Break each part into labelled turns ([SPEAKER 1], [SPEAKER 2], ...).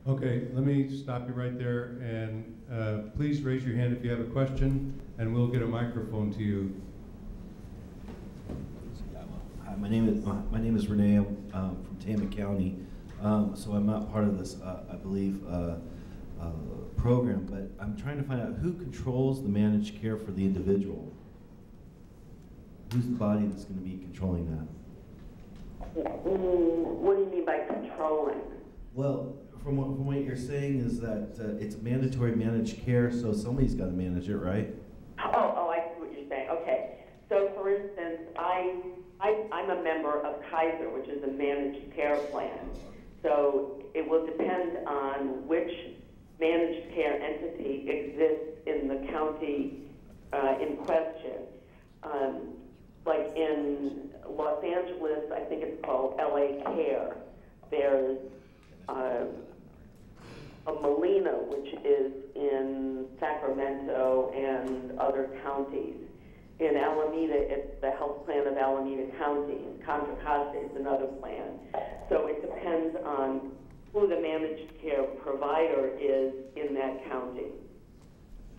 [SPEAKER 1] Okay, let me stop you right there, and please raise your hand if you have a question, and we'll get a microphone to you.
[SPEAKER 2] Hi, my name is Renee. I'm from Tama County, so I'm not part of this, I believe, program. But I'm trying to find out who controls the managed care for the individual. Who's the body that's going to be controlling that?
[SPEAKER 3] What do you mean by controlling?
[SPEAKER 2] Well, from what you're saying is that it's mandatory managed care, so somebody's got to manage it, right?
[SPEAKER 3] Oh, I see what you're saying. Okay. So, for instance, I'm a member of Kaiser, which is a managed care plan. So it will depend on which managed care entity exists in the county in question. Like in Los Angeles, I think it's called LA Care. There's a Molina, which is in Sacramento and other counties. In Alameda, it's the health plan of Alameda County. In Contra Costa, it's another plan. So it depends on who the managed care provider is in that county.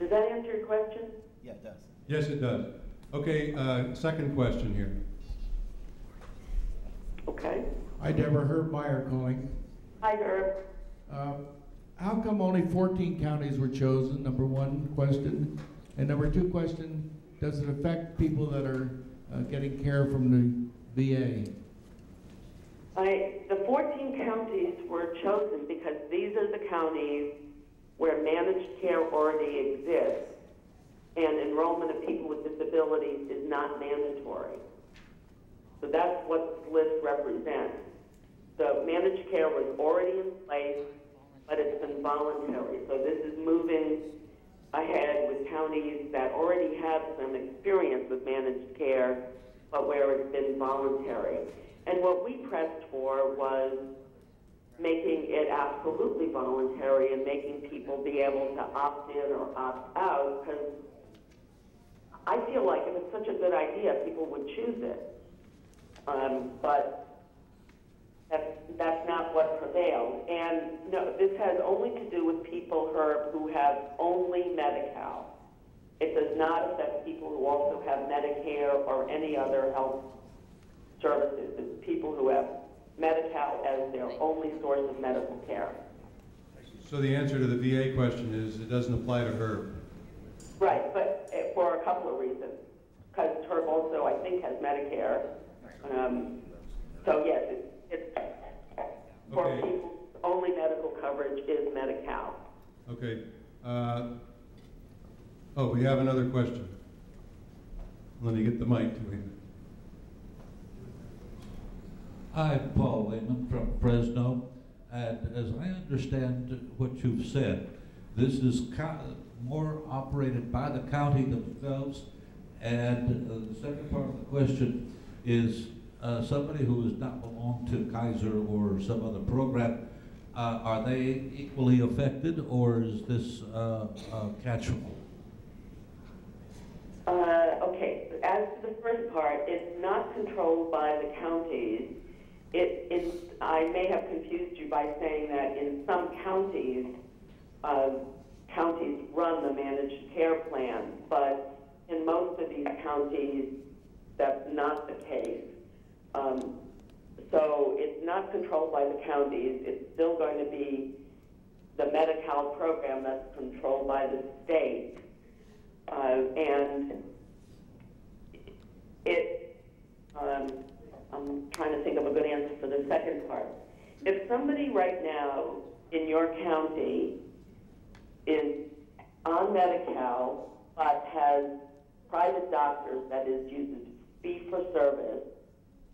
[SPEAKER 3] Does that answer your question?
[SPEAKER 2] Yeah, it does.
[SPEAKER 1] Yes, it does. Okay, second question here.
[SPEAKER 3] Okay.
[SPEAKER 4] Hi, Deborah. Herb Meyer calling.
[SPEAKER 3] Hi, Herb.
[SPEAKER 4] How come only 14 counties were chosen? Number one question. And number two question, does it affect people that are getting care from the VA?
[SPEAKER 3] The 14 counties were chosen because these are the counties where managed care already exists and enrollment of people with disabilities is not mandatory. So that's what this list represents. The managed care was already in place, but it's been voluntary. So this is moving ahead with counties that already have some experience with managed care, but where it's been voluntary. And what we pressed for was making it absolutely voluntary and making people be able to opt in or opt out, because I feel like if it's such a good idea, people would choose it. But that's not what prevailed. And no, this has only to do with people, Herb, who have only Medi-Cal. It does not affect people who also have Medicare or any other health services. It's people who have Medi-Cal as their only source of medical care.
[SPEAKER 1] So the answer to the VA question is it doesn't apply to Herb.
[SPEAKER 3] Right, but for a couple of reasons. Because Herb also, I think, has Medicare. So yes, it's for people, only medical coverage is Medi-Cal.
[SPEAKER 1] Okay. We have another question. Let me get the mic to him.
[SPEAKER 5] Hi, Paul Lehman from Fresno. And as I understand what you've said, this is more operated by the county themselves. And the second part of the question is somebody who does not belong to Kaiser or some other program, are they equally affected, or is this catch-all?
[SPEAKER 3] Okay, as to the first part, it's not controlled by the counties. I may have confused you by saying that in some counties, counties run the managed care plan, but in most of these counties, that's not the case. So it's not controlled by the counties. It's still going to be the Medi-Cal program that's controlled by the state. And I'm trying to think of a good answer for the second part. If somebody right now in your county is on Medi-Cal but has private doctors, that is, uses fee-for-service,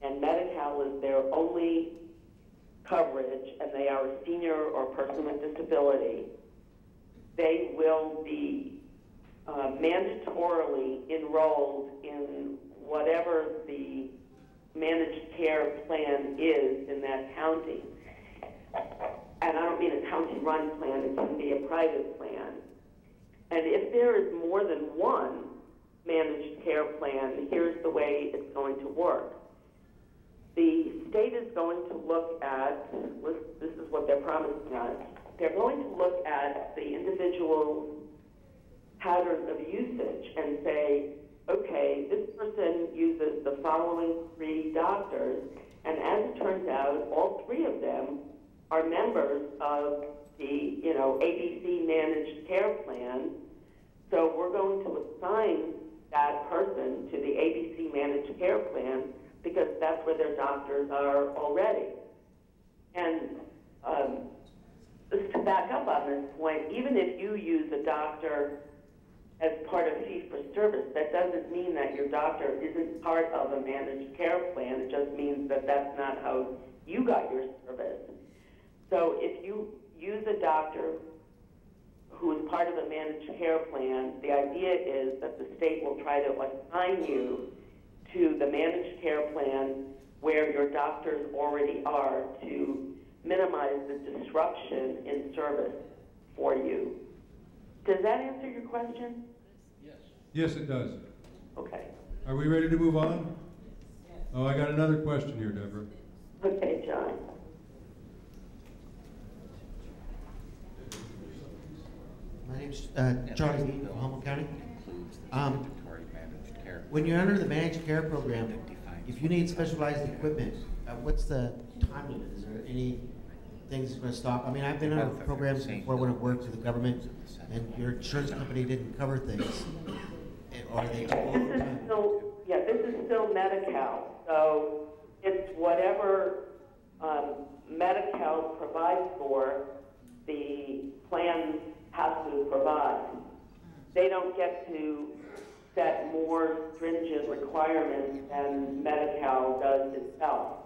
[SPEAKER 3] and Medi-Cal is their only coverage, and they are a senior or person with disability, they will be mandatorily enrolled in whatever the managed care plan is in that county. And I don't mean a county-run plan, it can be a private plan. And if there is more than one managed care plan, here's the way it's going to work. The state is going to look at, this is what they're promising us, they're going to look at the individual patterns of usage and say, okay, this person uses the following 3 doctors, and as it turns out, all 3 of them are members of the, ABC managed care plan. So we're going to assign that person to the ABC managed care plan because that's where their doctors are already. And just to back up on this point, even if you use a doctor as part of fee-for-service, that doesn't mean that your doctor isn't part of a managed care plan. It just means that that's not how you got your service. So if you use a doctor who is part of a managed care plan, the idea is that the state will try to assign you to the managed care plan where your doctors already are to minimize the disruption in service for you. Does that answer your question?
[SPEAKER 5] Yes.
[SPEAKER 1] Yes, it does.
[SPEAKER 3] Okay.
[SPEAKER 1] Are we ready to move on? Oh, I got another question here, Deborah.
[SPEAKER 3] Okay, John.
[SPEAKER 6] My name's Charlie Mead, Humboldt County. When you're under the managed care program, if you need specialized equipment, what's the time limit? Is there any things that's going to stop? I mean, I've been under programs before when I worked for the government, and your insurance company didn't cover things. Or they took all the time.
[SPEAKER 3] This is still Medi-Cal, so it's whatever Medi-Cal provides for, the plan has to provide. They don't get to set more stringent requirements than Medi-Cal does itself.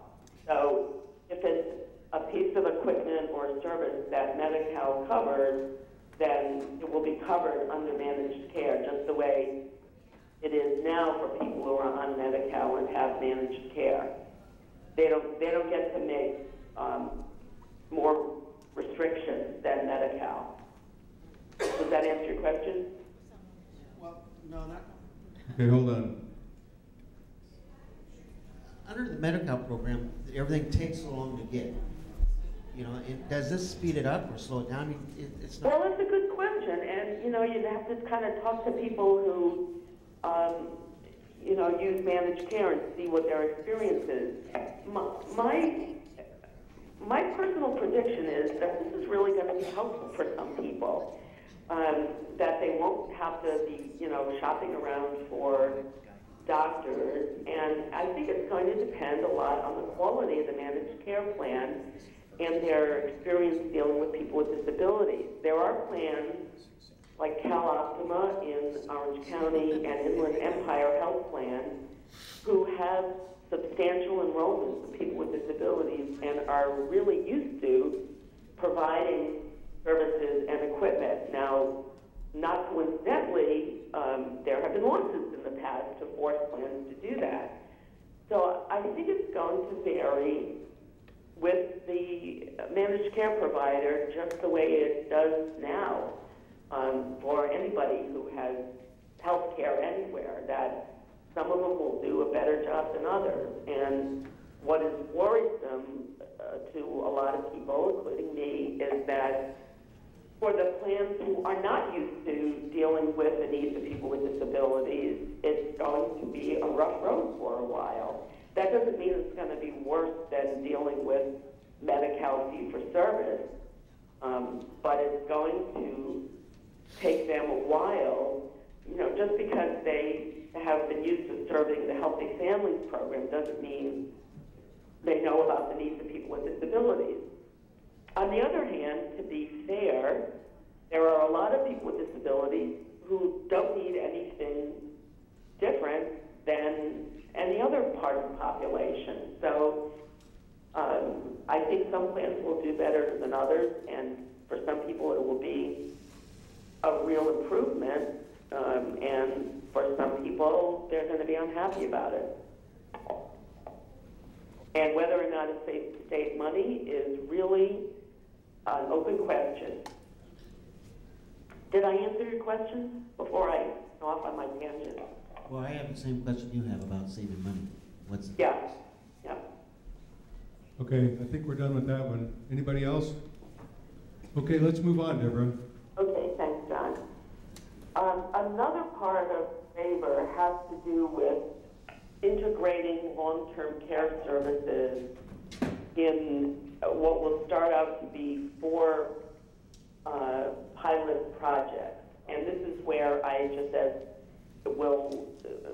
[SPEAKER 3] So if it's a piece of equipment or a service that Medi-Cal covers, then it will be covered under managed care, just the way it is now for people who are on Medi-Cal and have managed care. They don't get to make more restrictions than Medi-Cal. Does that answer your question?
[SPEAKER 6] Well, no, not.
[SPEAKER 1] Okay, hold on.
[SPEAKER 6] Under the Medi-Cal program, everything takes so long to get. Does this speed it up or slow it down? It's not.
[SPEAKER 3] Well, it's a good question, and you'd have to kind of talk to people who, use managed care and see what their experience is. My personal prediction is that this is really going to be helpful for some people. That they won't have to be, shopping around for doctors, and I think it's going to depend a lot on the quality of the managed care plan and their experience dealing with people with disabilities. There are plans like CalOptima in Orange County and Inland Empire Health Plan who have substantial enrollments of people with disabilities and are really used to providing services and equipment. Now, not coincidentally, there have been lawsuits in the past to force plans to do that. So I think it's going to vary with the managed care provider just the way it does now for anybody who has health care anywhere, that some of them will do a better job than others. And what is worrisome to a lot of people, including me, is that for the plans who are not used to dealing with the needs of people with disabilities, it's going to be a rough road for a while. That doesn't mean it's going to be worse than dealing with Medi-Cal fee-for-service, but it's going to take them a while. Just because they have been used to serving the Healthy Families program doesn't mean they know about the needs of people with disabilities. On the other hand, to be fair, there are a lot of people with disabilities who don't need anything different than any other part of the population. So I think some plans will do better than others, and for some people it will be a real improvement, and for some people they're going to be unhappy about it. And whether or not it's safe to save money is really an open question. Did I answer your question before I go off on my tangent?
[SPEAKER 6] Well, I have the same question you have about saving money.
[SPEAKER 3] Yeah.
[SPEAKER 1] Okay, I think we're done with that one. Anybody else? Okay, let's move on, Deborah.
[SPEAKER 3] Okay, thanks, John. Another part of Waiver has to do with integrating long-term care services in what will start out to be 4 pilot projects. And this is where IHSS will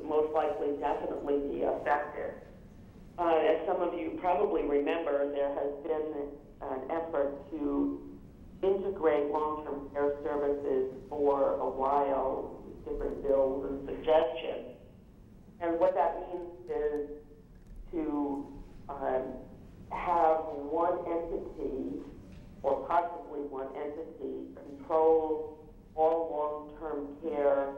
[SPEAKER 3] most likely definitely be affected. As some of you probably remember, there has been an effort to integrate long-term care services for a while, different bills and suggestions. And what that means is to have one entity, or possibly one entity, control all long-term care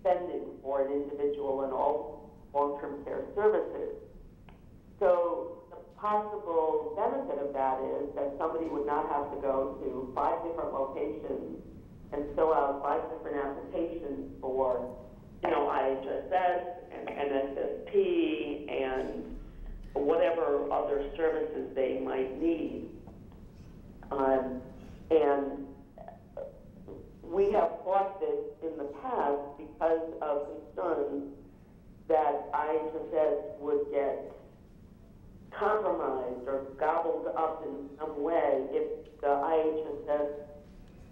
[SPEAKER 3] spending for an individual and all long-term care services. So the possible benefit of that is that somebody would not have to go to 5 different locations and fill out 5 different applications for, IHSS and NSSP and whatever other services they might need. And we have fought this in the past because of concerns that IHSS would get compromised or gobbled up in some way if the IHSS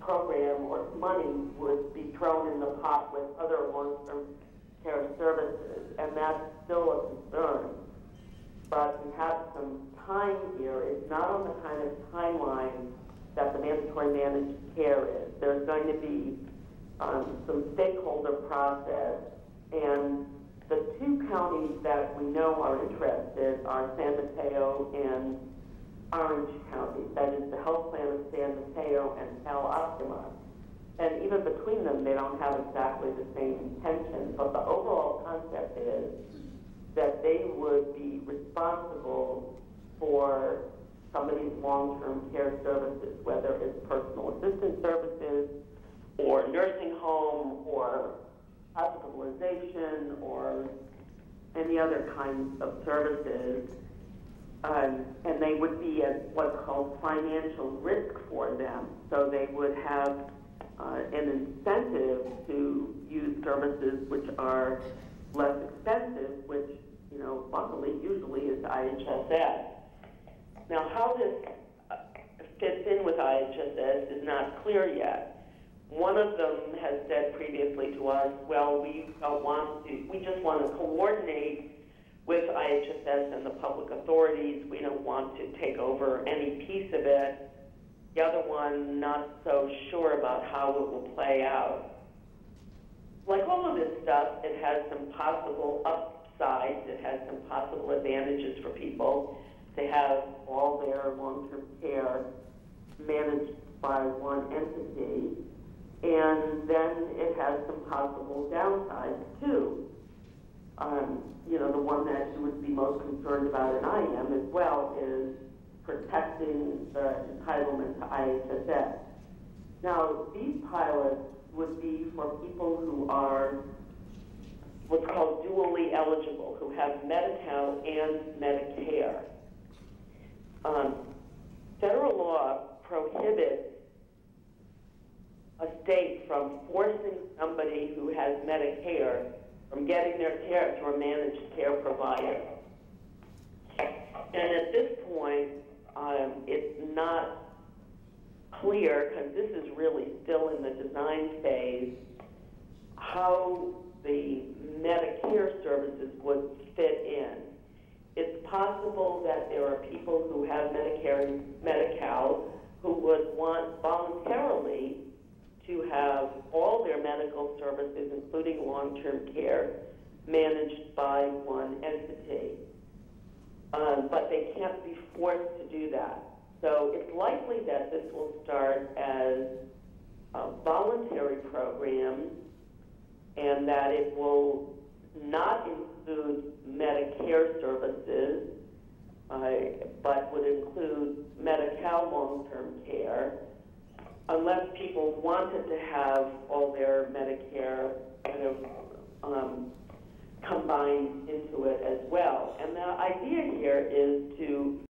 [SPEAKER 3] program or money would be thrown in the pot with other long-term care services, and that's still a concern. But we have some time here. It's not on the kind of timeline that the mandatory managed care is. There's going to be some stakeholder process, and the 2 counties that we know are interested are San Mateo and Orange County. That is the health plan of San Mateo and Cal Optima. And even between them, they don't have exactly the same intention. But the overall concept is that they would be responsible for somebody's long-term care services, whether it's personal assistance services or nursing home or hospitalization or any other kinds of services. And they would be at what's called financial risk for them. So they would have an incentive to use services which are less expensive, which, luckily usually is IHSS. Now, how this fits in with IHSS is not clear yet. One of them has said previously to us, well, we just want to coordinate with IHSS and the public authorities. We don't want to take over any piece of it. The other one, not so sure about how it will play out. Like all of this stuff, it has some possible upsides. It has some possible advantages for people to have all their long-term care managed by one entity. And then it has some possible downsides, too. The one that you would be most concerned about, and I am as well, is protecting the entitlement to IHSS. Now, these pilots would be for people who are what's called dually eligible, who have Medi-Cal and Medicare. Federal law prohibits a state from forcing somebody who has Medicare from getting their care through a managed care provider. And at this point, it's not clear, because this is really still in the design phase, how the Medicare services would fit in. It's possible that there are people who have Medicare and Medi-Cal who would want voluntarily to have all their medical services, including long-term care, managed by one entity. But they can't be forced to do that. So it's likely that this will start as a voluntary program and that it will not include Medicare services, but would include Medi-Cal long-term care, unless people wanted to have all their Medicare kind of combined into it as well. And the idea here is to